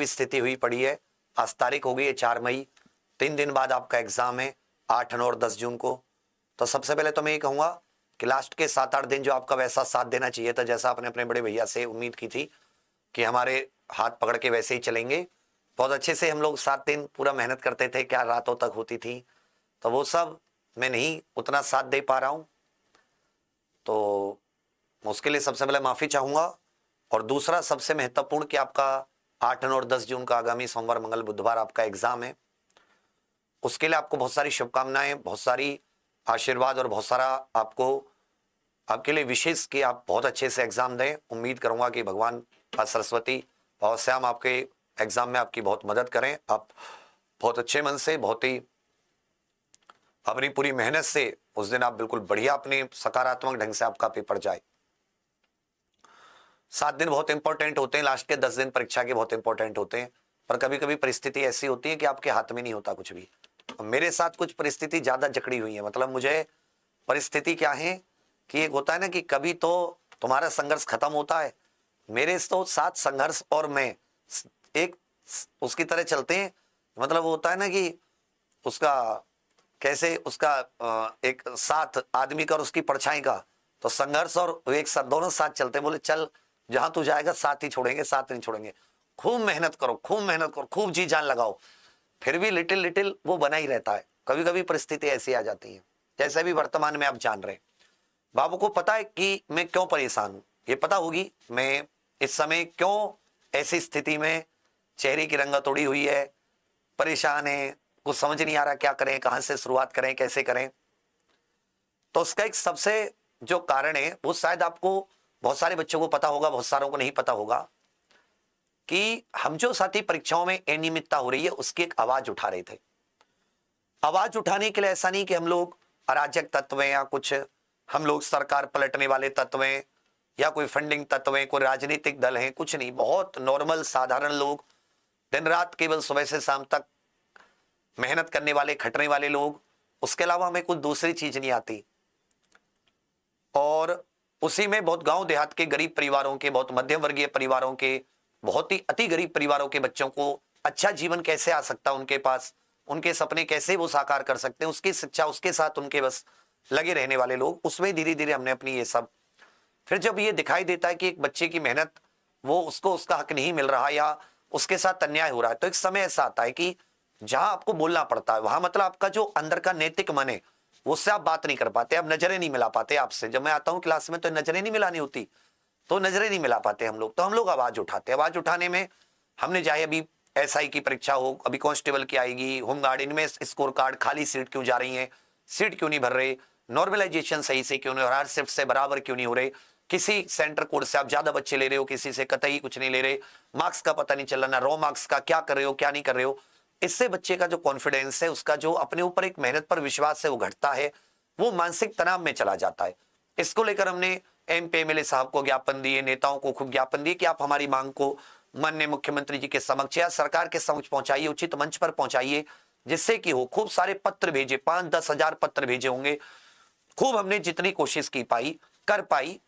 स्थिति हुई पड़ी है। आज तारीख हो गई है 4 मई, 3 दिन बाद आपका एग्जाम है 8, 9 और 10 जून को। तो सबसे पहले तो मैं ये कहूँगा कि लास्ट के 7-8 दिन जो आपका वैसा साथ देना चाहिए था, जैसा आपने अपने बड़े भैया से उम्मीद की थी कि हमारे हाथ पकड़ के वैसे ही चलेंगे, बहुत अच्छे से हम लोग 7 दिन पूरा मेहनत करते थे, क्या रातों तक होती थी, तो वो सब मैं नहीं उतना साथ दे पा रहा हूँ। तो उसके लिए सबसे पहले माफ़ी चाहूँगा। और दूसरा सबसे महत्वपूर्ण कि आपका 8, 9 और 10 जून का आगामी सोमवार, मंगल, बुधवार आपका एग्जाम है। उसके लिए आपको बहुत सारी शुभकामनाएं, बहुत सारी आशीर्वाद और बहुत सारा आपको आपके लिए विशेष कि आप बहुत अच्छे से एग्जाम दें। उम्मीद करूंगा कि भगवान सरस्वती और श्याम आपके एग्जाम में आपकी बहुत मदद करें। आप बहुत अच्छे मन से, बहुत ही अपनी पूरी मेहनत से उस दिन आप बिल्कुल बढ़िया अपने सकारात्मक ढंग से आपका पेपर जाए। 7 दिन बहुत इंपॉर्टेंट होते हैं, लास्ट के 10 दिन परीक्षा के बहुत इंपॉर्टेंट होते हैं, पर कभी कभी परिस्थिति ऐसी होती है कि आपके हाथ में नहीं होता कुछ भी। मेरे साथ कुछ परिस्थिति ज्यादा जकड़ी हुई है। मतलब मुझे परिस्थिति क्या है कि एक होता है ना कि कभी तो तुम्हारा संघर्ष खत्म होता है, मेरे तो साथ संघर्ष और मैं एक उसकी तरह चलते हैं। मतलब वो होता है ना कि उसका कैसे उसका एक साथ आदमी का और उसकी परछाई का, तो संघर्ष और एक साथ दोनों साथ चलते हैं। बोले चल जहां तू जाएगा साथ ही छोड़ेंगे, साथ नहीं छोड़ेंगे। खूब मेहनत करो, खूब मेहनत करो, खूब जी जान लगाओ, फिर भी लिटिल लिटिल वो बना ही रहता है। कभी कभी परिस्थिति ऐसी आ जाती है, जैसे भी वर्तमान में आप जान रहे हैं। बाबू को पता है कि मैं क्यों परेशान हूं, ये पता होगी मैं इस समय क्यों ऐसी स्थिति में, चेहरे की रंगत उड़ी हुई है, परेशान है, कुछ समझ नहीं आ रहा क्या करें, कहां से शुरुआत करें, कैसे करें। तो उसका एक सबसे जो कारण है वो शायद आपको बहुत सारे बच्चों को पता होगा, बहुत सारों को नहीं पता होगा, कि हम जो साथी परीक्षाओं में अनियमितता हो रही है उसकी एक आवाज उठा रहे थे। आवाज उठाने के लिए ऐसा नहीं कि हम लोग अराजक तत्व हैं या कुछ हम लोग सरकार पलटने वाले तत्व हैं या कोई फंडिंग तत्व हैं, कोई राजनीतिक दल हैं, कुछ नहीं। बहुत नॉर्मल साधारण लोग, दिन रात केवल सुबह से शाम तक मेहनत करने वाले, खटने वाले लोग। उसके अलावा हमें कुछ दूसरी चीज नहीं आती। और उसी में बहुत गांव देहात के गरीब परिवारों के, बहुत मध्यम वर्गीय परिवारों के, बहुत ही अति गरीब परिवारों के बच्चों को अच्छा जीवन कैसे आ सकता उनके पास, उनके सपने कैसे वो साकार कर सकते हैं, उसकी शिक्षा, उसके साथ उनके बस लगे रहने वाले लोग, उसमें धीरे धीरे हमने अपनी ये सब। फिर जब ये दिखाई देता है कि एक बच्चे की मेहनत वो उसको उसका हक नहीं मिल रहा या उसके साथ अन्याय हो रहा है, तो एक समय ऐसा आता है कि जहां आपको बोलना पड़ता है, वहां मतलब आपका जो अंदर का नैतिक मन है उससे आप बात नहीं कर पाते, आप नजरें नहीं मिला पाते आपसे। जब मैं आता हूं क्लास में तो नजरें नहीं मिलानी होती, तो नजरें नहीं मिला पाते हम लोग, तो हम लोग आवाज उठाते हैं। आवाज उठाने में हमने चाहे अभी एसआई की परीक्षा हो, अभी कांस्टेबल की आएगी, होमगार्ड, इनमें स्कोर कार्ड खाली सीट क्यों जा रही है, सीट क्यों नहीं भर रहे, नॉर्मलाइजेशन सही से क्यों नहीं हो रहा, हर शिफ्ट से बराबर क्यों नहीं हो रहे, किसी सेंटर कोड से आप ज्यादा बच्चे ले रहे हो, किसी से कतई कुछ नहीं ले रहे, मार्क्स का पता नहीं चल रहा, ना रॉ मार्क्स का, क्या कर रहे हो क्या नहीं कर रहे हो। इससे बच्चे का जो कॉन्फिडेंस है, उसका जो अपने ऊपर एक मेहनत पर विश्वास है वो घटता है, वो मानसिक तनाव में चला जाता है। इसको लेकर हमने एमपी एमएलए साहब को ज्ञापन दिए, नेताओं को खूब ज्ञापन दिए कि आप हमारी मांग को माननीय मुख्यमंत्री जी के समक्ष या सरकार के समक्ष पहुंचाइए, उचित मंच पर पहुंचाइए, जिससे कि हो। खूब सारे पत्र भेजे, 5-10 हजार पत्र भेजे होंगे। खूब हमने जितनी कोशिश की पाई कर पाई।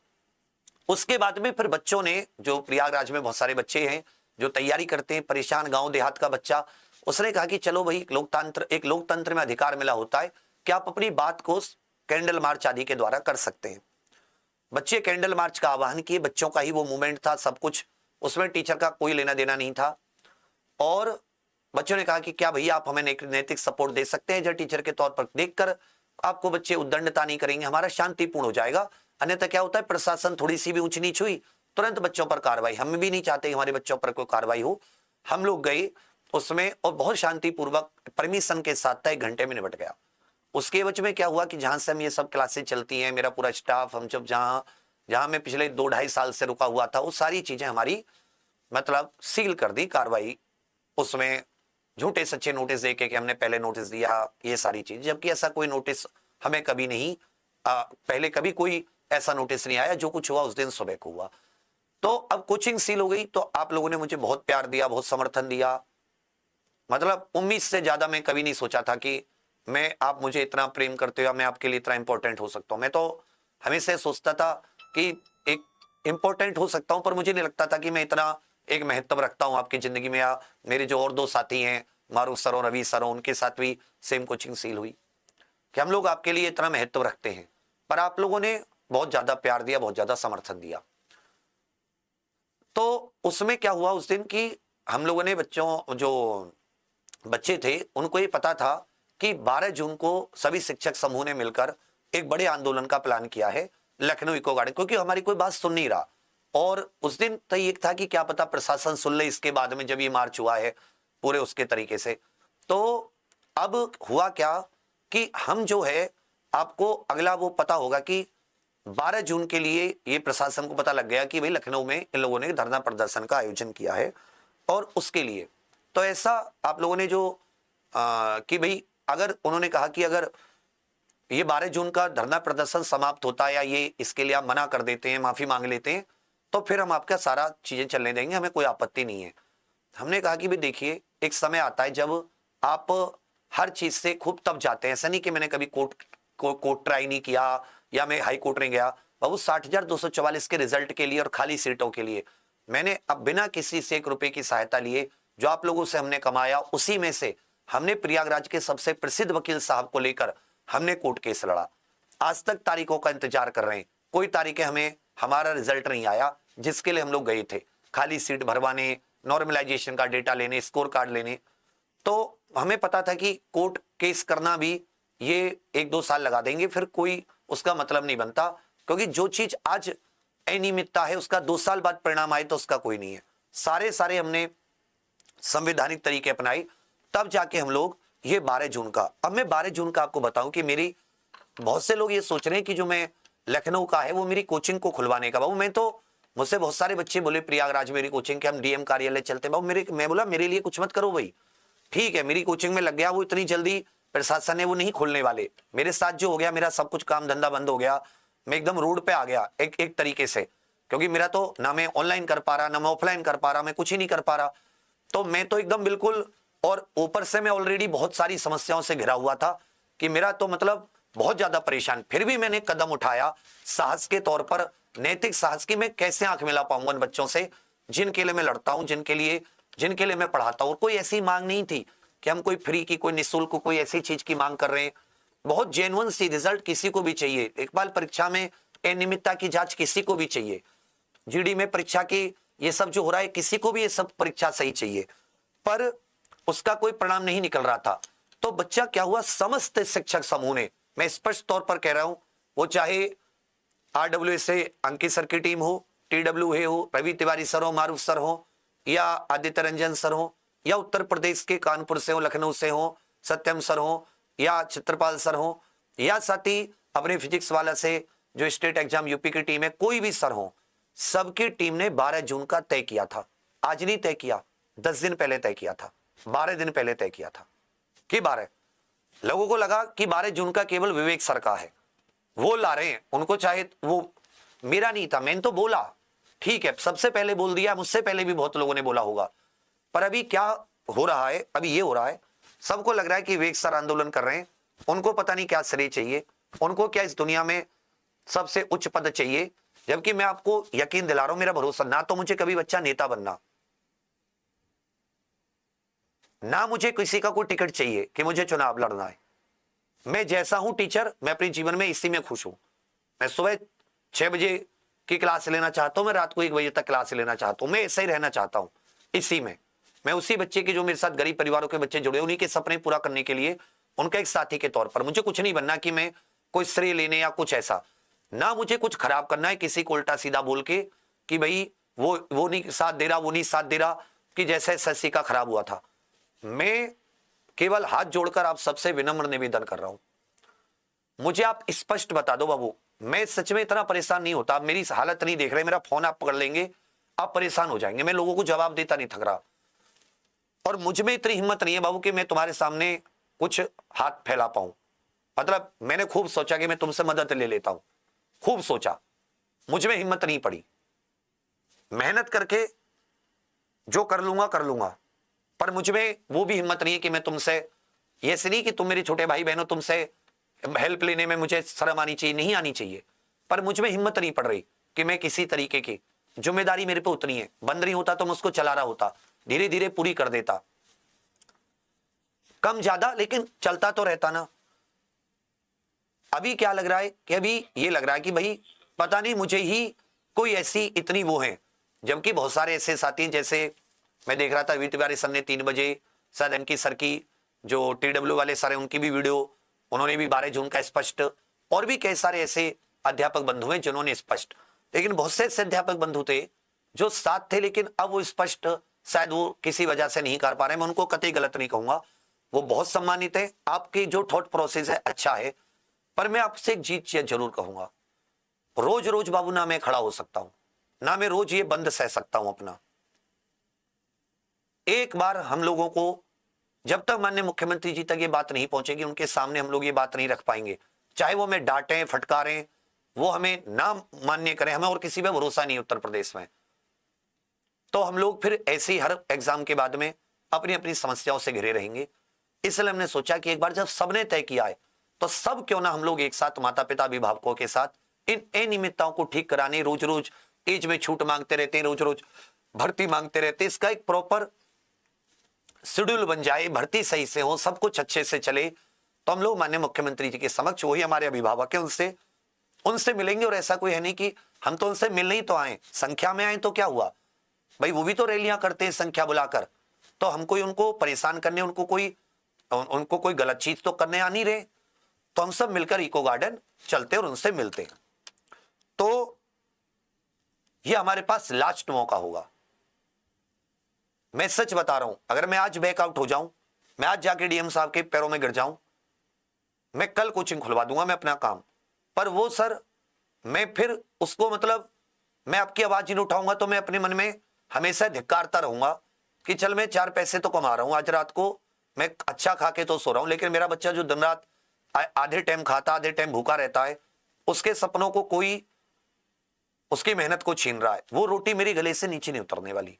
उसके बाद में फिर बच्चों ने, जो प्रयागराज में बहुत सारे बच्चे हैं जो तैयारी करते हैं, परेशान गांव देहात का बच्चा, उसने कहा कि चलो भाई, एक लोकतंत्र में अधिकार मिला होता है कि आप अपनी बात को कैंडल मार्च आदि के द्वारा कर सकते हैं। बच्चे कैंडल मार्च का आह्वान किए, बच्चों का ही वो मूवमेंट था सब कुछ, उसमें टीचर का कोई लेना देना नहीं था। और बच्चों ने कहा कि क्या भैया आप हमें नैतिक सपोर्ट दे सकते हैं, जो टीचर के तौर पर देखकर आपको बच्चे उद्दंडता नहीं करेंगे, हमारा शांतिपूर्ण हो जाएगा। अन्यथा क्या होता है, प्रशासन थोड़ी सी भी ऊंच नीच हुई तुरंत बच्चों पर कार्रवाई। हम भी नहीं चाहते हमारे बच्चों पर कोई कार्रवाई हो। हम लोग गए उसमें और बहुत शांतिपूर्वक परमिशन के साथ 1 घंटे में निपट गया। उसके वजह में क्या हुआ कि जहां से हम ये सब क्लासेस चलती हैं, मेरा पूरा स्टाफ, हम जब जहां जहां मैं पिछले 2-2.5 साल से रुका हुआ था, वो सारी चीजें हमारी मतलब सील कर दी कार्रवाई। उसमें झूठे सच्चे नोटिस देके कि हमने पहले नोटिस दिया, ये सारी चीज, जबकि ऐसा कोई नोटिस हमें कभी नहीं, पहले कभी कोई ऐसा नोटिस नहीं आया। जो कुछ हुआ उस दिन सुबह को हुआ। तो अब कोचिंग सील हो गई, तो आप लोगों ने मुझे बहुत प्यार दिया, बहुत समर्थन दिया। मतलब उम्मीद से ज्यादा मैं कभी नहीं सोचा था कि आप मुझे इतना प्रेम करते हो, मैं आपके लिए इतना इंपॉर्टेंट हो सकता हूं। मैं तो हमेशा सोचता था कि एक इंपॉर्टेंट हो सकता हूं, पर मुझे नहीं लगता था कि मैं इतना एक महत्व रखता हूं आपकी जिंदगी में, या मेरे जो और 2 साथी हैं मारूफ सर और रवि सर, उनके साथ भी सेम कोचिंग सील हुई कि हम लोग आपके लिए इतना महत्व रखते हैं, पर आप लोगों ने बहुत ज्यादा प्यार दिया, बहुत ज्यादा समर्थन दिया। तो उसमें क्या हुआ उस दिन कि हम लोगों ने जो बच्चे थे उनको ये पता था कि 12 जून को सभी शिक्षक समूह ने मिलकर एक बड़े आंदोलन का प्लान किया है लखनऊ इको गार्डन, क्योंकि हमारी कोई बात सुन नहीं रहा। और उस दिन तो ये था कि क्या पता प्रशासन सुन ले इसके बाद में, जब ये मार्च हुआ है पूरे उसके तरीके से। तो अब हुआ क्या कि हम जो है, आपको अगला वो पता होगा कि 12 जून के लिए ये प्रशासन को पता लग गया कि भाई लखनऊ में इन लोगों ने धरना प्रदर्शन का आयोजन किया है। और उसके लिए तो ऐसा आप लोगों ने जो कि भाई अगर उन्होंने कहा कि अगर ये 12 जून का धरना प्रदर्शन समाप्त होता है या ये इसके लिए आप मना कर देते हैं, माफी मांग लेते हैं, तो फिर हम आपका सारा चीजें चलने देंगे, हमें कोई आपत्ति नहीं है। हमने कहा कि भाई देखिए, एक समय आता है जब आप हर चीज से खूब तब जाते हैं। ऐसा नहीं कि मैंने कभी कोर्ट ट्राई नहीं किया या मैं हाई कोर्ट नहीं गया। बाबू 60,244 के रिजल्ट के लिए और खाली सीटों के लिए मैंने अब बिना किसी से 1 रुपए की सहायता लिए जो आप लोगों से हमने कमाया, उसी में से हमने प्रयागराज के सबसे प्रसिद्ध वकील साहब को लेकर हमने कोर्ट केस लड़ा। आज तक तारीखों का इंतजार कर रहे हैं, कोई तारीखें हमें हमारा रिजल्ट नहीं आया जिसके लिए हम लोग गए थे, खाली सीट भरवाने, नॉर्मलाइजेशन का डेटा लेने, स्कोर कार्ड लेने। तो हमें पता था कि कोर्ट केस करना भी ये 1-2 साल लगा देंगे, फिर कोई उसका मतलब नहीं बनता, क्योंकि जो चीज आज अनियमितता है उसका 2 साल बाद परिणाम आए तो उसका कोई नहीं है। सारे हमने संवैधानिक तरीके अपनाए, तब जाके हम लोग ये 12 जून का, अब मैं 12 जून का आपको बताऊं कि मेरी, बहुत से लोग ये सोच रहे हैं कि जो मैं लखनऊ का है वो मेरी कोचिंग को खुलवाने का। बाबू मैं तो, मुझसे बहुत सारे बच्चे बोले प्रयागराज मेरी कोचिंग के हम डीएम कार्यालय चलते। बाबू मैं बोला मेरे लिए कुछ मत करो भाई, ठीक है मेरी कोचिंग में लग गया, वो इतनी जल्दी प्रशासन ने वो नहीं खोलने वाले। मेरे साथ जो हो गया, मेरा सब कुछ काम धंधा बंद हो गया, मैं एकदम रोड पे आ गया एक तरीके से, क्योंकि मेरा तो ना मैं ऑनलाइन कर पा रहा, ना मैं ऑफलाइन कर पा रहा, मैं कुछ ही नहीं कर पा रहा। तो मैं तो एकदम बिल्कुल, और ऊपर से मैं ऑलरेडी बहुत सारी समस्याओं से घिरा हुआ था कि मेरा तो मतलब बहुत ज्यादा परेशान। फिर भी मैंने कदम उठाया साहस के तौर पर, नैतिक साहस की, मैं कैसे आंख मिला पाऊंगा उन बच्चों से जिनके लिए मैं लड़ता हूं, जिनके लिए मैं पढ़ाता हूं। और कोई ऐसी मांग नहीं थी कि हम कोई फ्री की, कोई निःशुल्क, कोई ऐसी चीज की मांग कर रहे हैं। बहुत जेन्युइन सी रिजल्ट किसी को भी चाहिए। इकबाल परीक्षा में अनियमितता की जांच किसी को भी चाहिए, जीडी में परीक्षा की ये सब जो हो रहा है किसी को भी ये सब परीक्षा सही चाहिए, पर उसका कोई परिणाम नहीं निकल रहा था। तो बच्चा क्या हुआ, समस्त शिक्षक समूह ने, मैं स्पष्ट तौर पर कह रहा हूं, वो चाहे आरडब्ल्यूएस से अंकित सर की टीम हो, टीडब्ल्यू हो, रवि तिवारी सर हो, मारूफ सर हो, या आदित्य रंजन सर हो, या उत्तर प्रदेश के कानपुर से हो, लखनऊ से हो, सत्यम सर हो, या चित्रपाल सर हो, या साथ ही अपने फिजिक्स वाला से जो स्टेट एग्जाम यूपी की टीम है, कोई भी सर हो, सबकी टीम ने 12 जून का तय किया था। आज नहीं तय किया, 10 दिन पहले तय किया था, 12 दिन पहले तय किया था कि 12। लोगों को लगा कि 12 जून का केवल विवेक सर का है, वो ला रहे हैं, उनको चाहे वो, मेरा नहीं था, मैंने तो बोला ठीक है, सबसे पहले बोल दिया, मुझसे पहले भी बहुत लोगों ने बोला होगा। पर अभी क्या हो रहा है, अभी ये हो रहा है, सबको लग रहा है कि विवेक सर आंदोलन कर रहे हैं, उनको पता नहीं क्या श्रेय चाहिए, उनको क्या इस दुनिया में सबसे उच्च पद चाहिए। जबकि मैं आपको यकीन दिला रहा हूं, मेरा भरोसा, ना तो मुझे कभी बच्चा नेता बनना, ना मुझे किसी का कोई टिकट चाहिए कि मुझे चुनाव लड़ना है। मैं जैसा हूं टीचर, मैं अपने जीवन में इसी में खुश हूं। मैं सुबह 6 बजे की क्लास लेना चाहता हूं, मैं रात को 1 बजे तक क्लास लेना चाहता हूं, मैं ऐसा ही रहना चाहता हूं इसी में। मैं उसी बच्चे के, जो मेरे साथ गरीब परिवारों के बच्चे जुड़े, उन्हीं के सपने पूरा करने के लिए, उनका एक साथी के तौर पर, मुझे कुछ नहीं बनना कि मैं कोई श्रेय लेने या कुछ ऐसा, ना मुझे कुछ खराब करना है किसी को उल्टा सीधा बोल के कि भाई वो नहीं साथ दे रहा, वो नहीं साथ दे रहा, कि जैसे एसएससी का खराब हुआ था। मैं केवल हाथ जोड़कर आप सबसे विनम्र निवेदन कर रहा हूं, मुझे आप स्पष्ट बता दो बाबू, मैं सच में इतना परेशान नहीं होता। आप मेरी हालत नहीं देख रहे, मेरा फोन आप पकड़ लेंगे, आप परेशान हो जाएंगे। मैं लोगों को जवाब देता नहीं थक रहा, और मुझ में इतनी हिम्मत नहीं है बाबू कि मैं तुम्हारे सामने कुछ हाथ फैला पाऊं। मतलब मैंने खूब सोचा कि मैं तुमसे मदद ले लेता हूं, खूब सोचा, मुझ में हिम्मत नहीं पड़ी। मेहनत करके जो कर लूंगा, पर मुझ में वो भी हिम्मत नहीं है कि मैं तुमसे, ये से नहीं कि तुम मेरे छोटे भाई बहनों, तुमसे हेल्प लेने में मुझे शर्म आनी चाहिए, नहीं आनी चाहिए, पर मुझ में हिम्मत नहीं पड़ रही कि मैं किसी तरीके की, जिम्मेदारी मेरे पे उतनी है, बंद नहीं होता तो मैं उसको चला रहा होता, धीरे धीरे पूरी कर देता, कम ज्यादा लेकिन चलता तो रहता ना। अभी क्या लग रहा है कि अभी ये लग रहा है कि भाई पता नहीं मुझे ही कोई ऐसी इतनी वो है, जबकि बहुत सारे ऐसे साथी हैं, जैसे मैं देख रहा था वी तिवारी सर ने 3 बजे शायद एनकी सर की जो टीडब्ल्यू वाले सर हैं उनकी भी वीडियो, उन्होंने भी 12 जून का स्पष्ट, और भी कई सारे ऐसे अध्यापक बंधु हैं जिन्होंने स्पष्ट, लेकिन बहुत से ऐसे अध्यापक बंधु थे जो साथ थे, लेकिन अब वो स्पष्ट शायद वो किसी वजह से नहीं कर पा रहे। मैं उनको कतई गलत नहीं कहूंगा, वो बहुत सम्मानित है, आपकी जो थॉट प्रोसेस है अच्छा है, पर मैं आपसे एक चीज जरूर कहूंगा, रोज रोज बाबू ना मैं खड़ा हो सकता हूं, ना मैं रोज ये बंद सह सकता हूं अपना। एक बार हम लोगों को, जब तक माननीय मुख्यमंत्री जी तक ये बात नहीं पहुंचेगी, उनके सामने हम लोग ये बात नहीं रख पाएंगे, चाहे वो हमें डांटें फटकारें, वो हमें ना मान्य करें, हमें और किसी पे भरोसा नहीं उत्तर प्रदेश में, तो हम लोग फिर ऐसे ही हर एग्जाम के बाद में अपनी अपनी समस्याओं से घिरे रहेंगे। इसलिए हमने सोचा कि एक बार जब सबने तय किया है तो सब क्यों ना हम लोग एक साथ माता पिता अभिभावकों के साथ इन अनियमितताओं को ठीक कराने, रोज रोज एज में छूट मांगते रहते हैं, रोज रोज भर्ती मांगते रहते हैं, इसका एक प्रॉपर शेड्यूल बन जाए, भर्ती सही से हो, सब कुछ अच्छे से चले, तो हम लोग माननीय मुख्यमंत्री जी के समक्ष, वही हमारे अभिभावक है, उनसे मिलेंगे। और ऐसा कोई है नहीं कि हम तो उनसे मिलने ही तो आए, संख्या में आए तो क्या हुआ भाई, वो भी तो रैलियां करते हैं संख्या बुलाकर, तो हम कोई उनको परेशान करने, उनको कोई गलत चीज तो करने आ नहीं रहे, तो हम सब मिलकर इको गार्डन चलते और उनसे मिलते। तो ये हमारे पास लास्ट मौका होगा। मैं सच बता रहा हूं, अगर मैं आज बैकआउट हो जाऊं, मैं आज जाके डीएम साहब के पैरों में गिर जाऊं, मैं कल कोचिंग खुलवा दूंगा, मैं अपना काम, पर वो सर मैं फिर उसको मतलब मैं आपकी आवाज ही नहीं उठाऊंगा, तो मैं अपने मन में हमेशा धिक्कारता रहूंगा कि चल मैं 4 पैसे तो कमा रहा हूं, आज रात को मैं अच्छा खा के तो सो रहा हूं, लेकिन मेरा बच्चा जो दिन रात आधे टाइम खाता आधे टाइम भूखा रहता है, उसके सपनों को कोई उसकी मेहनत को छीन रहा है, वो रोटी मेरी गले से नीचे नहीं उतरने वाली।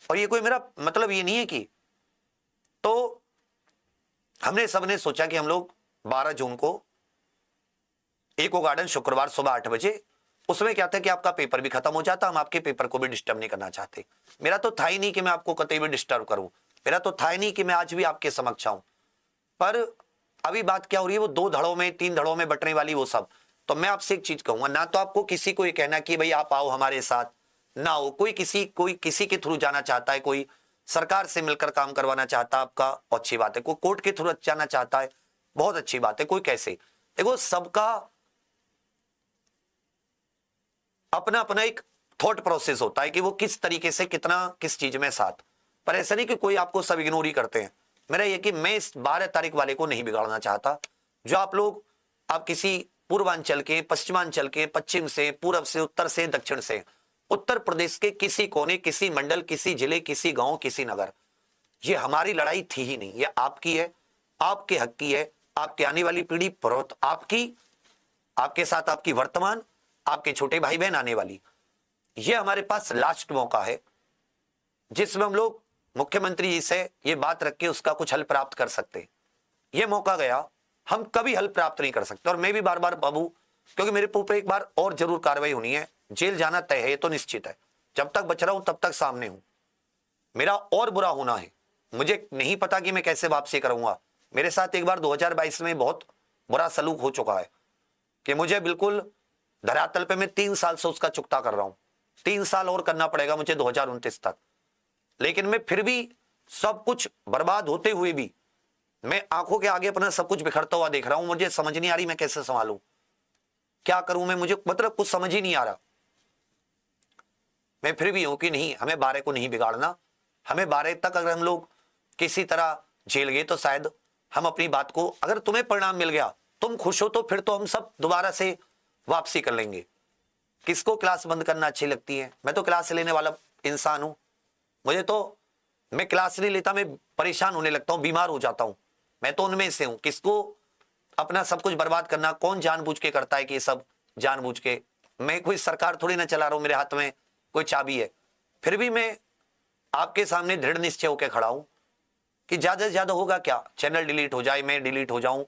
और ये कोई मेरा मतलब ये नहीं है कि, तो हमने सबने सोचा कि हम लोग 12 जून को इको गार्डन शुक्रवार सुबह 8 बजे, उसमें क्या था कि आपका पेपर भी खत्म हो जाता, हम आपके पेपर को भी डिस्टर्ब नहीं करना चाहते। मेरा तो था ही नहीं कि मैं आपको कतई भी डिस्टर्ब करूं, मेरा तो था ही नहीं कि मैं आज भी आपके समक्ष आऊं, पर अभी बात क्या हो रही है, वो 2 धड़ों में 3 धड़ों में बटने वाली वो सब। तो मैं आपसे एक चीज कहूंगा, ना तो आपको किसी को ये कहना कि भाई आप आओ हमारे साथ, ना हो कोई किसी के थ्रू जाना चाहता है, कोई सरकार से मिलकर काम करवाना चाहता है आपका, अच्छी बात है, कोई कोर्ट के थ्रू जाना चाहता है, बहुत अच्छी बात है, कोई कैसे, देखो सबका अपना अपना एक थॉट प्रोसेस होता है कि वो किस तरीके से कितना किस चीज में साथ, पर ऐसा नहीं कि कोई आपको सब इग्नोर ही करते हैं। मेरा ये कि मैं इस 12 तारीख वाले को नहीं बिगाड़ना चाहता, जो आप लोग, आप किसी पूर्वांचल के, पश्चिमांचल के, पश्चिम से, पूर्व से, उत्तर से, दक्षिण से, उत्तर प्रदेश के किसी कोने, किसी मंडल, किसी जिले, किसी गांव, किसी नगर, ये हमारी लड़ाई थी ही नहीं, ये आपकी है, आपके हक की है, आपकी आने वाली पीढ़ी आपकी, आपके साथ आपकी वर्तमान, आपके छोटे भाई बहन आने वाली, ये हमारे पास लास्ट मौका है जिसमें हम लोग मुख्यमंत्री जी से ये बात रख के उसका कुछ हल प्राप्त कर सकते। ये मौका गया, हम कभी हल प्राप्त नहीं कर सकते। और मैं भी बार बार बाबू, क्योंकि मेरे ऊपर एक बार और जरूर कार्रवाई होनी है, जेल जाना तय है, ये तो निश्चित है, जब तक बच रहा हूं तब तक सामने हूं, मेरा और बुरा होना है, मुझे नहीं पता कि मैं कैसे वापसी करूंगा। मेरे साथ एक बार 2022 में बहुत बुरा सलूक हो चुका है कि मुझे बिल्कुल धरातल पे मैं 3 साल से उसका चुकता कर रहा हूं, 3 साल और करना पड़ेगा मुझे 2029 तक, लेकिन मैं फिर भी सब कुछ बर्बाद होते हुए भी मैं आंखों के आगे अपना सब कुछ बिखरता हुआ देख रहा हूं। मुझे समझ नहीं आ रही मैं कैसे संभालूं, क्या करूं मैं, मुझे मतलब कुछ समझ ही नहीं आ रहा। मैं फिर भी हूं कि नहीं, हमें 12 को नहीं बिगाड़ना, हमें 12 तक अगर हम लोग किसी तरह झेल गए तो शायद हम अपनी बात को, अगर तुम्हें परिणाम मिल गया, तुम खुश हो, तो फिर तो हम सब दोबारा से वापसी कर लेंगे। किसको क्लास बंद करना अच्छी लगती है, मैं तो क्लास लेने वाला इंसान हूं, मुझे तो, मैं क्लास नहीं लेता मैं परेशान होने लगता हूं, बीमार हो जाता हूं, मैं तो उनमें से हूं। किसको अपना सब कुछ बर्बाद करना, कौन जानबूझ के करता है कि ये सब जानबूझ के, मैं कोई सरकार थोड़ी ना चला रहा हूं, मेरे हाथ में कोई चाबी है, फिर भी मैं आपके सामने दृढ़ निश्चय होकर खड़ा हूं कि ज्यादा से ज्यादा होगा क्या, चैनल डिलीट हो जाए, मैं डिलीट हो जाऊं,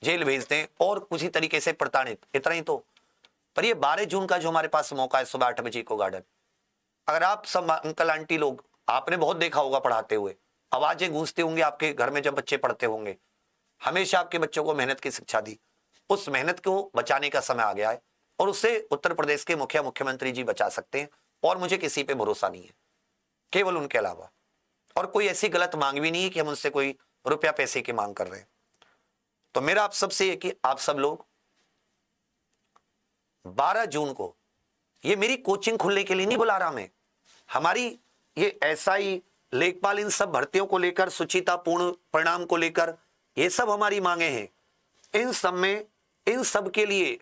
जेल भेज दें और किसी तरीके से प्रताड़ित, इतना ही तो पर ये 12 जून का जो हमारे पास मौका है सुबह 8 बजे इको गार्डन, अगर आप सब अंकल आंटी लोग, आपने बहुत देखा होगा पढ़ाते हुए, आवाजें गूंजती होंगी आपके घर में जब बच्चे पढ़ते होंगे, हमेशा आपके बच्चों को मेहनत की शिक्षा दी, उस मेहनत को बचाने का समय आ गया है और उससे उत्तर प्रदेश के मुख्यमंत्री जी बचा सकते हैं। और मुझे किसी पे भरोसा नहीं है केवल उनके अलावा, और कोई ऐसी गलत मांग भी नहीं है कि हम उनसे कोई रुपया पैसे की मांग कर रहे हैं। तो मेरा आप सबसे है कि आप सब लोग 12 जून को, ये मेरी कोचिंग खुलने के लिए नहीं बुला रहा मैं, हमारी ये एसआई, लेखपाल, इन सब भर्तियों को लेकर, सुचिता पूर्ण परिणाम को लेकर, ये सब हमारी मांगे हैं। इन सब में, इन सब के लिए,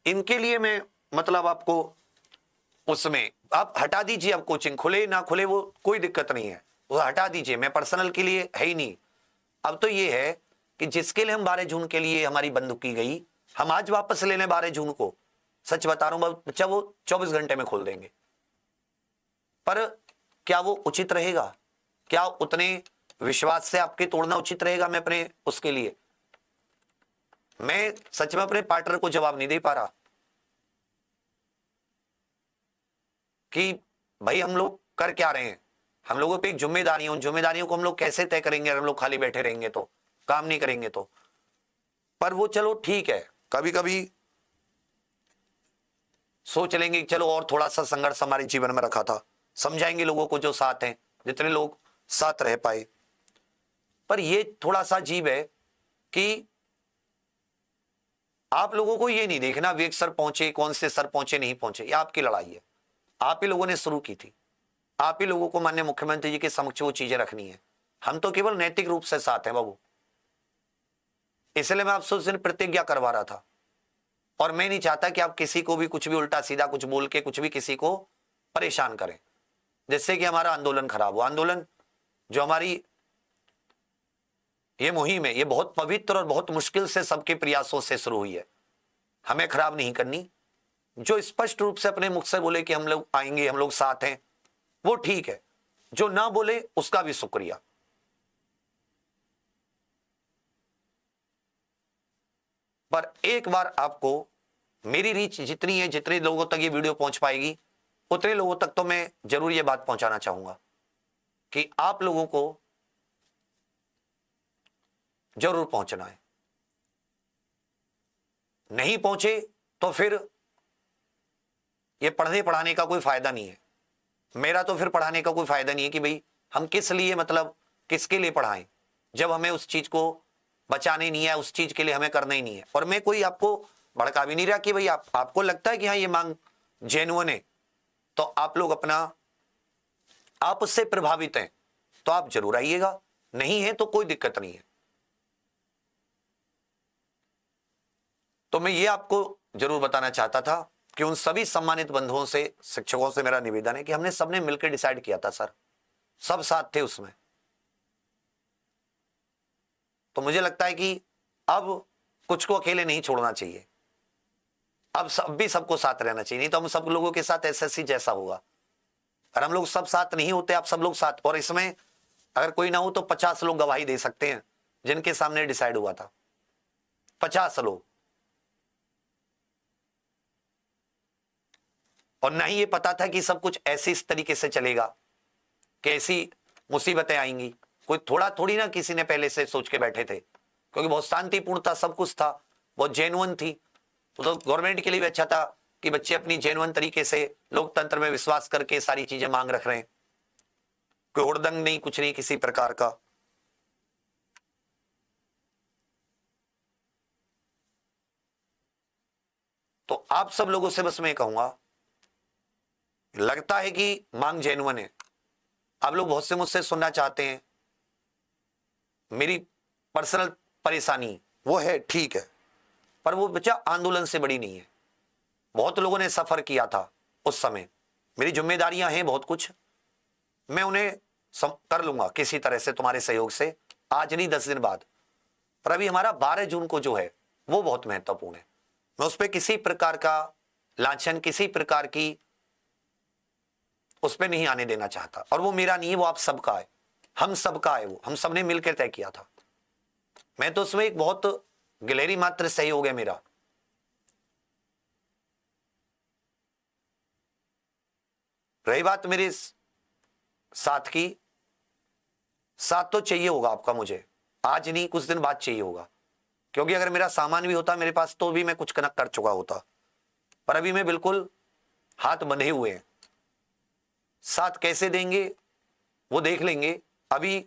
इनके लिए मैं मतलब आपको उसमें आप हटा दीजिए। अब कोचिंग खुले ना खुले वो कोई दिक्कत नहीं है, वो हटा दीजिए, मैं पर्सनल के लिए है ही नहीं। अब तो ये है कि जिसके लिए हम 12 जून के लिए हमारी बंद की गई, हम आज वापस ले लें 12 जून को, सच बता रहा हूं बच्चा, वो 24 घंटे में खोल देंगे। पर क्या वो उचित रहेगा? क्या उतने विश्वास से आपके तोड़ना उचित रहेगा? मैं अपने उसके लिए, मैं सच में अपने पार्टनर को जवाब नहीं दे पा रहा कि भाई हम लोग कर क्या रहे हैं। हम लोगों पे एक जिम्मेदारी है, उन जिम्मेदारियों को हम लोग कैसे तय करेंगे अगर हम लोग खाली बैठे रहेंगे तो, काम नहीं करेंगे तो। पर वो चलो ठीक है, कभी कभी सोच लेंगे कि चलो और थोड़ा सा संघर्ष हमारे जीवन में रखा था, समझाएंगे लोगों को जो साथ हैं, जितने लोग साथ रह पाए। पर ये थोड़ा सा अजीब है कि आप लोगों को ये नहीं देखना विवेक सर पहुंचे, कौन से सर पहुंचे नहीं पहुंचे, ये आपकी लड़ाई है, आप ही लोगों ने शुरू की थी, आप ही लोगों को माननीय मुख्यमंत्री जी के समक्ष वो चीजें रखनी है। हम तो केवल नैतिक रूप से साथ हैं बाबू, इसलिए मैं आपसे उस दिन प्रतिज्ञा करवा रहा था। और मैं नहीं चाहता कि आप किसी को भी कुछ भी उल्टा सीधा कुछ बोल के कुछ भी किसी को परेशान करें, जिससे कि हमारा आंदोलन खराब हो। आंदोलन जो हमारी ये मुहिम है, ये बहुत पवित्र और बहुत मुश्किल से सबके प्रयासों से शुरू हुई है, हमें खराब नहीं करनी। जो स्पष्ट रूप से अपने मुख से बोले कि हम लोग आएंगे, हम लोग साथ हैं, वो ठीक है, जो ना बोले उसका भी शुक्रिया। पर एक बार आपको मेरी रीच जितनी है, जितने लोगों तक ये वीडियो पहुंच पाएगी, उतने लोगों तक तो मैं जरूर ये बात पहुंचाना चाहूंगा कि आप लोगों को जरूर पहुंचना है। नहीं पहुंचे तो फिर ये पढ़ने पढ़ाने का कोई फायदा नहीं है। मेरा तो फिर पढ़ाने का कोई फायदा नहीं है कि भाई हम किस लिए, मतलब किसके लिए पढ़ाएं, जब हमें उस चीज को बचाने नहीं है, उस चीज के लिए हमें करना ही नहीं है। और मैं कोई आपको भड़का भी नहीं रहा कि भाई आपको लगता है कि हाँ ये मांग जेन्युइन है, तो आप लोग अपना, आप उससे प्रभावित हैं तो आप जरूर आइएगा, नहीं है तो कोई दिक्कत नहीं है। तो मैं ये आपको जरूर बताना चाहता था कि उन सभी सम्मानित बंधुओं से, शिक्षकों से मेरा निवेदन है कि हमने सबने मिलकर डिसाइड किया था सर, सब साथ थे उसमें। तो मुझे लगता है कि अब कुछ को अकेले नहीं छोड़ना चाहिए, अब सब भी सबको साथ रहना चाहिए, नहीं तो हम सब लोगों के साथ एसएससी जैसा होगा। अगर हम लोग सब साथ नहीं होते, आप सब लोग साथ, और इसमें अगर कोई ना हो तो 50 लोग गवाही दे सकते हैं जिनके सामने डिसाइड हुआ था, 50 लोग। और ना ही ये पता था कि सब कुछ ऐसे इस तरीके से चलेगा, कि ऐसी मुसीबतें आएंगी। कोई थोड़ा थोड़ी ना किसी ने पहले से सोच के बैठे थे, क्योंकि बहुत शांतिपूर्ण था, सब कुछ था, बहुत जेन्युइन थी। तो गवर्नमेंट के लिए भी अच्छा था कि बच्चे अपनी जेन्युइन तरीके से लोकतंत्र में विश्वास करके सारी चीजें मांग रख रहे हैं, कोई हुड़दंग नहीं, कुछ नहीं किसी प्रकार का। तो आप सब लोगों से बस मैं कहूंगा, लगता है कि मांग जेन्युइन है, आप लोग बहुत से मुझसे सुनना चाहते हैं, मेरी पर्सनल परेशानी वो है, ठीक है, पर वो बच्चा आंदोलन से बड़ी नहीं है। बहुत लोगों ने सफर किया था उस समय, मेरी जिम्मेदारियां हैं बहुत कुछ, मैं उन्हें कर लूंगा किसी तरह से तुम्हारे सहयोग से, आज नहीं 10 दिन बाद। पर अभी हमारा 12 जून को जो है वो बहुत महत्वपूर्ण है। मैं उस पर किसी प्रकार का लांछन, किसी प्रकार की उस पर नहीं आने देना चाहता, और वो मेरा नहीं है, वो आप सबका है, हम सबका है, वो हम सबने मिलकर तय किया था। मैं तो उसमें एक बहुत गिलहरी मात्र सहयोग है मेरा, रही बात मेरे साथ की, साथ तो चाहिए होगा आपका मुझे, आज नहीं कुछ दिन बाद चाहिए होगा, क्योंकि अगर मेरा सामान भी होता मेरे पास तो भी मैं कुछ कनेक्ट कर चुका होता, पर अभी मैं बिल्कुल हाथ बंधे हुए हैं। साथ कैसे देंगे वो देख लेंगे, अभी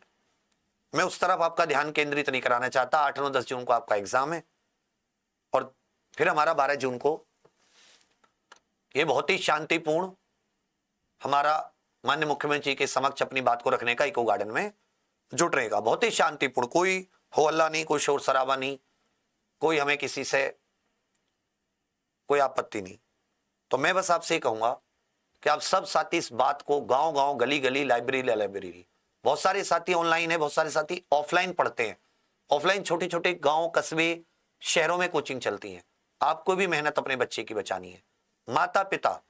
मैं उस तरफ आपका ध्यान केंद्रित नहीं कराना चाहता। 8, 9, 10 जून को आपका एग्जाम है और फिर हमारा 12 जून को ये बहुत ही शांतिपूर्ण हमारा माननीय मुख्यमंत्री के समक्ष अपनी बात को रखने का इको गार्डन में जुट रहेगा। बहुत ही शांतिपूर्ण, कोई हो हल्ला नहीं, कोई शोर शराबा नहीं, कोई हमें किसी से कोई आपत्ति नहीं। तो मैं बस आपसे कहूंगा कि आप सब साथी इस बात को गांव गांव, गली गली, लाइब्रेरी लाइब्रेरी, बहुत सारे साथी ऑनलाइन है, बहुत सारे साथी ऑफलाइन पढ़ते हैं, ऑफलाइन छोटे छोटे गांव, कस्बे, शहरों में कोचिंग चलती है। आपको भी मेहनत अपने बच्चे की बचानी है। माता पिता,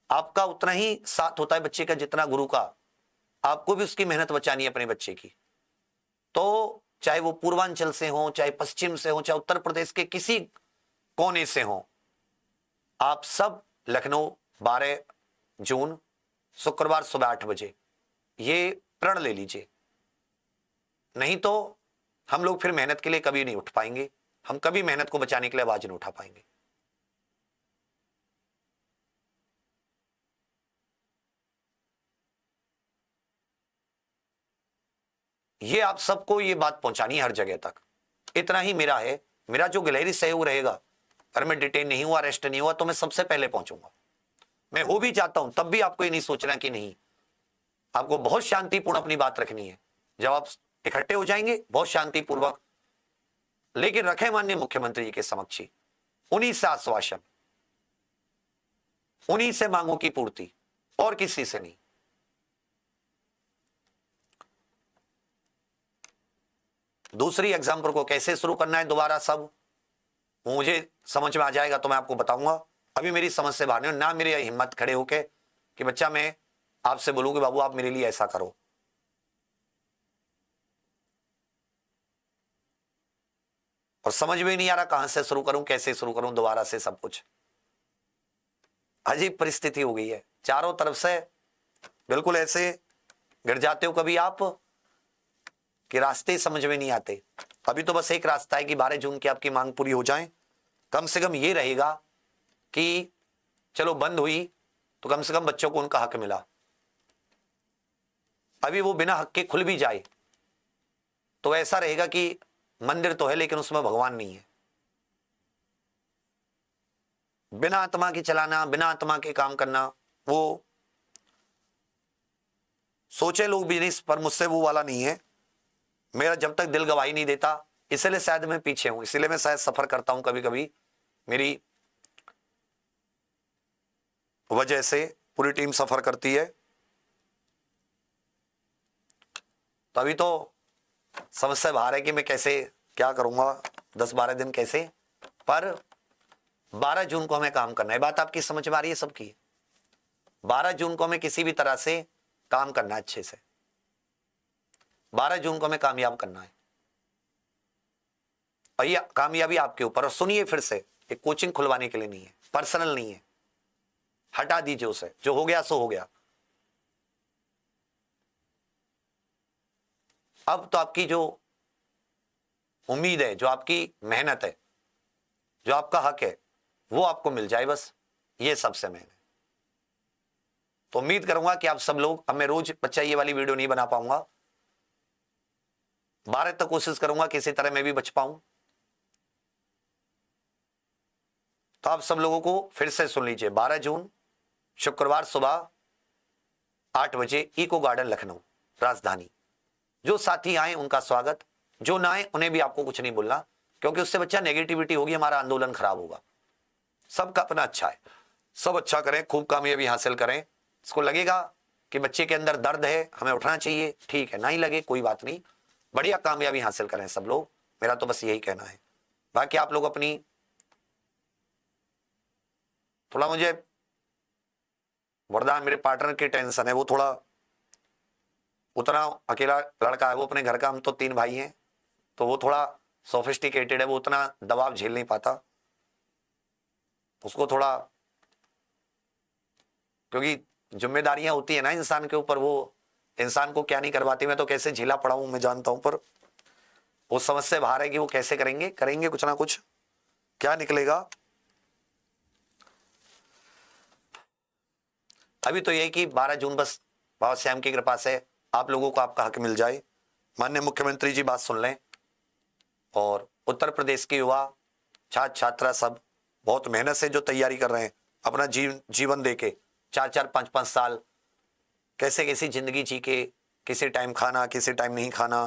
आपका उतना ही साथ होता है बच्चे का जितना गुरु का, आपको भी उसकी मेहनत बचानी है अपने बच्चे की। तो चाहे वो पूर्वांचल से हो, चाहे पश्चिम से हो, चाहे उत्तर प्रदेश के किसी कोने से हो, आप सब लखनऊ 12 जून शुक्रवार सुबह 8 बजे ये प्रण ले लीजिए। नहीं तो हम लोग फिर मेहनत के लिए कभी नहीं उठ पाएंगे, हम कभी मेहनत को बचाने के लिए आवाज नहीं उठा पाएंगे। ये आप सबको ये बात पहुंचानी है हर जगह तक। इतना ही मेरा है, मेरा जो गिलहरी सहयोग रहेगा, अगर मैं डिटेन नहीं हुआ, अरेस्ट नहीं हुआ, तो मैं सबसे पहले पहुंचूंगा। मैं हो भी चाहता हूं तब भी आपको ये नहीं सोचना कि नहीं, आपको बहुत शांतिपूर्ण अपनी बात रखनी है। जब आप इकट्ठे हो जाएंगे बहुत शांतिपूर्वक, लेकिन रखे माननीय मुख्यमंत्री जी के समक्ष ही, उन्हीं से आश्वासन, उन्हीं से मांगों की पूर्ति, और किसी से नहीं। दूसरी एग्जाम्पल को कैसे शुरू करना है दोबारा सब मुझे समझ में आ जाएगा तो मैं आपको बताऊंगा। अभी मेरी समझ से बाहर नहीं, ना मेरी हिम्मत खड़े होके कि बच्चा मैं आपसे बोलूं कि बाबू आप मेरे लिए ऐसा करो। और समझ में नहीं आ रहा कहां से शुरू करूं, कैसे शुरू करूं दोबारा से सब कुछ। अजीब परिस्थिति हो गई है, चारों तरफ से बिल्कुल ऐसे गिर जाते हो कभी आप कि रास्ते समझ में नहीं आते। अभी तो बस एक रास्ता है कि 12 जून की आपकी मांग पूरी हो जाए। कम से कम ये रहेगा कि चलो बंद हुई तो कम से कम बच्चों को उनका हक मिला। अभी वो बिना हक के खुल भी जाए तो ऐसा रहेगा कि मंदिर तो है लेकिन उसमें भगवान नहीं है। बिना आत्मा के चलाना, बिना आत्मा के काम करना, वो सोचे लोग बिजनेस, पर मुझसे वो वाला नहीं है। मेरा जब तक दिल गवाही नहीं देता, इसलिए शायद मैं पीछे हूं, इसलिए मैं शायद सफर करता हूं कभी कभी, मेरी वजह से पूरी टीम सफर करती है। तभी तो समझ से बाहर है कि मैं कैसे क्या करूंगा 10-12 दिन कैसे, पर 12 जून को हमें काम करना है। बात आपकी समझ में आ रही है सबकी? 12 जून को हमें किसी भी तरह से काम करना है अच्छे से, 12 जून को हमें कामयाब करना है। और ये कामयाबी आपके ऊपर। और सुनिए फिर से, एक कोचिंग खुलवाने के लिए नहीं है, पर्सनल नहीं है, हटा दीजिए उसे, जो हो गया सो हो गया। अब तो आपकी जो उम्मीद है, जो आपकी मेहनत है, जो आपका हक है, वो आपको मिल जाए, बस ये सबसे मेन है। तो उम्मीद करूंगा कि आप सब लोग, अब मैं रोज बच्चा ये वाली वीडियो नहीं बना पाऊंगा, 12 तक कोशिश करूंगा किसी तरह मैं भी बच पाऊं। तो आप सब लोगों को फिर से सुन लीजिए, 12 जून शुक्रवार सुबह 8 बजे इको गार्डन लखनऊ राजधानी। जो साथी आए उनका स्वागत, जो ना आए उन्हें भी आपको कुछ नहीं बोलना, क्योंकि उससे बच्चा नेगेटिविटी होगी, हमारा आंदोलन खराब होगा। सबका अपना अच्छा है, सब अच्छा करें, खूब कामयाबी हासिल करें। इसको लगेगा कि बच्चे के अंदर दर्द है, हमें उठना चाहिए, ठीक है, नहीं लगे कोई बात नहीं, बढ़िया कामयाबी हासिल करें सब लोग। मेरा तो बस यही कहना है। बाकी आप लोग अपनी, थोड़ा मुझे वरदान, मेरे पार्टनर की टेंशन है, वो थोड़ा उतना अकेला लड़का है, वो अपने घर का, हम तो 3 भाई हैं, तो वो थोड़ा सोफिस्टिकेटेड है, वो उतना दबाव झेल नहीं पाता, उसको थोड़ा क्योंकि जिम्मेदारियां होती है ना इंसान के ऊपर, वो इंसान को क्या नहीं करवाती। मैं तो कैसे झीला पड़ा हूं मैं जानता हूं, पर वो समझ से बाहर है कि वो कैसे करेंगे, करेंगे कुछ ना कुछ, क्या निकलेगा। अभी तो यही कि 12 जून बस बाबा श्याम की कृपा से आप लोगों को आपका हक मिल जाए। माननीय मुख्यमंत्री जी बात सुन लें, और उत्तर प्रदेश के युवा छात्र छात्रा सब बहुत मेहनत से जो तैयारी कर रहे हैं, अपना जीवन देके 4-4 5-5 साल कैसे कैसी जिंदगी जी के, किसी टाइम खाना किसी टाइम नहीं खाना,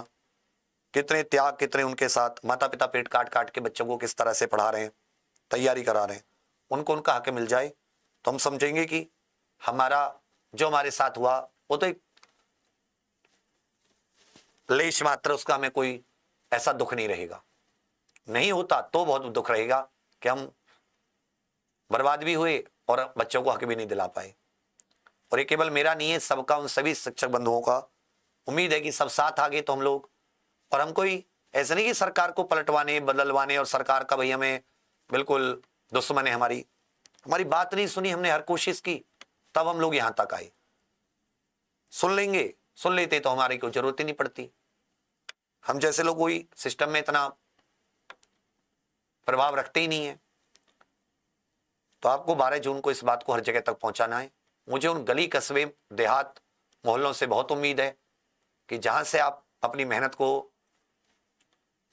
कितने त्याग, कितने उनके साथ माता पिता पेट काट काट के बच्चों को किस तरह से पढ़ा रहे हैं, तैयारी करा रहे हैं, उनको उनका हक मिल जाए तो हम समझेंगे कि हमारा जो हमारे साथ हुआ वो तो एक लेश मात्र, उसका हमें कोई ऐसा दुख नहीं रहेगा। नहीं होता तो बहुत दुख रहेगा कि हम बर्बाद भी हुए और बच्चों को हक भी नहीं दिला पाए। और ये केवल मेरा नहीं है, सबका, उन सभी शिक्षक बंधुओं का। उम्मीद है कि सब साथ आगे तो हम लोग, और हम कोई ऐसा नहीं कि सरकार को पलटवाने बदलवाने, और सरकार का भाई हमें बिल्कुल दुश्मन है, हमारी बात नहीं सुनी हमने, हर कोशिश की, तब हम लोग यहां तक आए। सुन लेते तो हमारी कोई जरूरत ही नहीं पड़ती। हम जैसे लोग कोई सिस्टम में इतना प्रभाव रखते ही नहीं है। तो आपको 12 जून को इस बात को हर जगह तक पहुंचाना है। मुझे उन गली कस्बे देहात मोहल्लों से बहुत उम्मीद है कि जहां से आप अपनी मेहनत को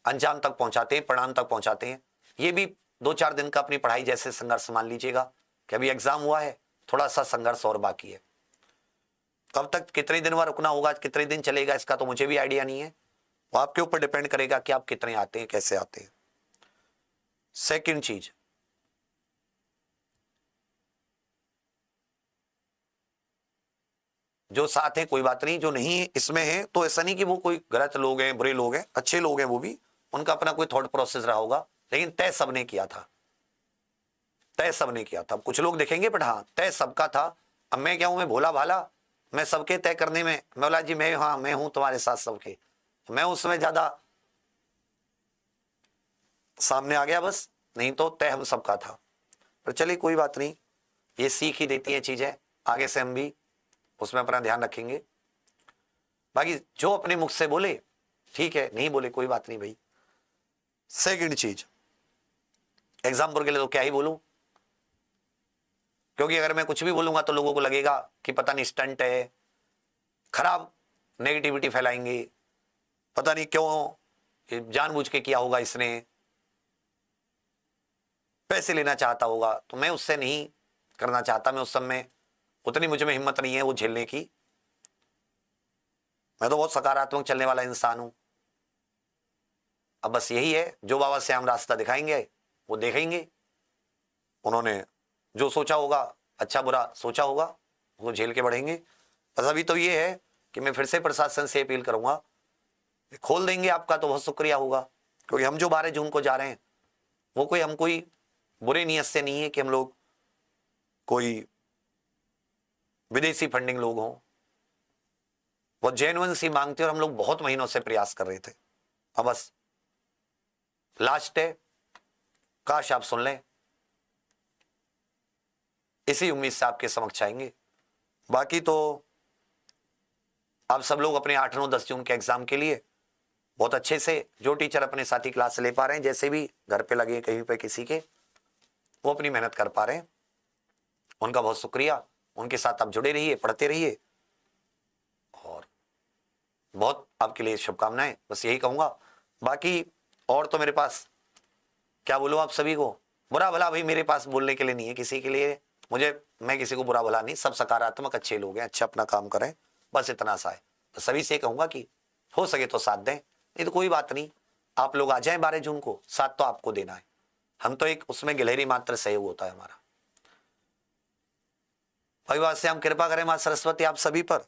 अंजाम तक पहुंचाते हैं, परिणाम तक पहुंचाते हैं, ये भी 2-4 दिन का अपनी पढ़ाई जैसे संघर्ष मान लीजिएगा कि अभी एग्जाम हुआ है, थोड़ा सा संघर्ष और बाकी है। कब तक, कितने दिन वहां रुकना होगा, कितने दिन चलेगा, इसका तो मुझे भी आइडिया नहीं है। वो आपके ऊपर डिपेंड करेगा कि आप कितने आते हैं, कैसे आते हैं। सेकंड चीज, जो साथ हैं कोई बात नहीं, जो नहीं इसमें है तो ऐसा नहीं कि वो कोई गलत लोग हैं, बुरे लोग हैं, अच्छे लोग हैं, वो भी उनका अपना कोई थॉट प्रोसेस रहा होगा, लेकिन तय सबने किया था, तय सबने किया था। कुछ लोग देखेंगे बट हाँ तय सबका था। अब मैं क्या हूं, मैं भोला भाला, मैं सबके तय करने में, मैं बोला जी मैं, हाँ मैं हूं तुम्हारे साथ सबके, मैं उसमें ज्यादा सामने आ गया बस, नहीं तो तय हम सबका था। पर चलिए कोई बात नहीं, ये सीख ही देती है चीजें, आगे से हम भी उसमें अपना ध्यान रखेंगे। बाकी जो अपने मुख से बोले ठीक है, नहीं बोले कोई बात नहीं भाई। सेकंड चीज, एग्जाम्पल के लिए तो क्या ही बोलूं, क्योंकि अगर मैं कुछ भी बोलूंगा तो लोगों को लगेगा कि पता नहीं स्टंट है, खराब नेगेटिविटी फैलाएंगे, पता नहीं क्यों जानबूझ के किया होगा इसने, पैसे लेना चाहता होगा। तो मैं उससे नहीं करना चाहता, मैं उस समय उतनी मुझ में हिम्मत नहीं है वो झेलने की। मैं तो बहुत सकारात्मक चलने वाला इंसान हूं। अब बस यही है, जो बाबा श्याम रास्ता दिखाएंगे वो देखेंगे, उन्होंने जो सोचा होगा, अच्छा बुरा सोचा होगा, वो झेल के बढ़ेंगे। बस अभी तो ये है कि मैं फिर से प्रशासन से अपील करूंगा, खोल देंगे आपका तो बहुत शुक्रिया होगा, क्योंकि हम जो 12 जून को जा रहे हैं वो हम कोई बुरे नियत से नहीं है कि हम लोग कोई विदेशी फंडिंग लोग हों। वो जेन्युइन सी मांगते, और हम लोग बहुत महीनों से प्रयास कर रहे थे। अब बस लास्ट है, काश आप सुन लें, इसी उम्मीद से आपके समक्ष आएंगे। बाकी तो आप सब लोग अपने 8, 9, 10 जून के एग्जाम के लिए बहुत अच्छे से, जो टीचर अपने साथी क्लास से ले पा रहे हैं, जैसे भी घर पे लगे कहीं पे किसी के, वो अपनी मेहनत कर पा रहे हैं, उनका बहुत शुक्रिया। उनके साथ आप जुड़े रहिए, पढ़ते रहिए, और बहुत आपके लिए शुभकामनाएं, बस यही कहूंगा। बाकी और तो मेरे पास क्या बोलूं आप सभी को, बुरा भला भाई मेरे पास बोलने के लिए नहीं है किसी के लिए, मैं किसी को बुरा भला नहीं, सब सकारात्मक अच्छे लोग हैं, अच्छा अपना काम करें, बस इतना सा है। तो सभी से कहूंगा कि हो सके तो साथ दें, नहीं तो कोई बात नहीं, आप लोग आ जाएं 12 जून को, साथ तो आपको देना है, हम तो एक उसमें गिलहरी मात्र सहयोग होता है हमारा। भगवान से हम कृपा करें मां सरस्वती आप सभी पर,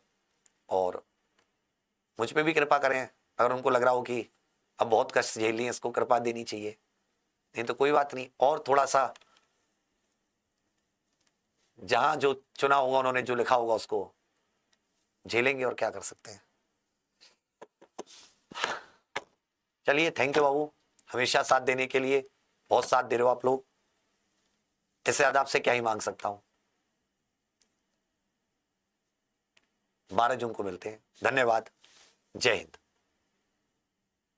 और मुझ पे भी कृपा करें। अगर उनको लग रहा हो कि अब बहुत कष्ट झेल लिए, इसको कृपा देनी चाहिए, नहीं तो कोई बात नहीं, और थोड़ा सा जहां जो चुना होगा, उन्होंने जो लिखा होगा उसको झेलेंगे, और क्या कर सकते हैं। चलिए, थैंक यू बाबू, हमेशा साथ देने के लिए, बहुत साथ दे रहे हो आप लोग, इससे ज्यादा आपसे क्या ही मांग सकता हूं। 12 जून को मिलते हैं। धन्यवाद। जय हिंद।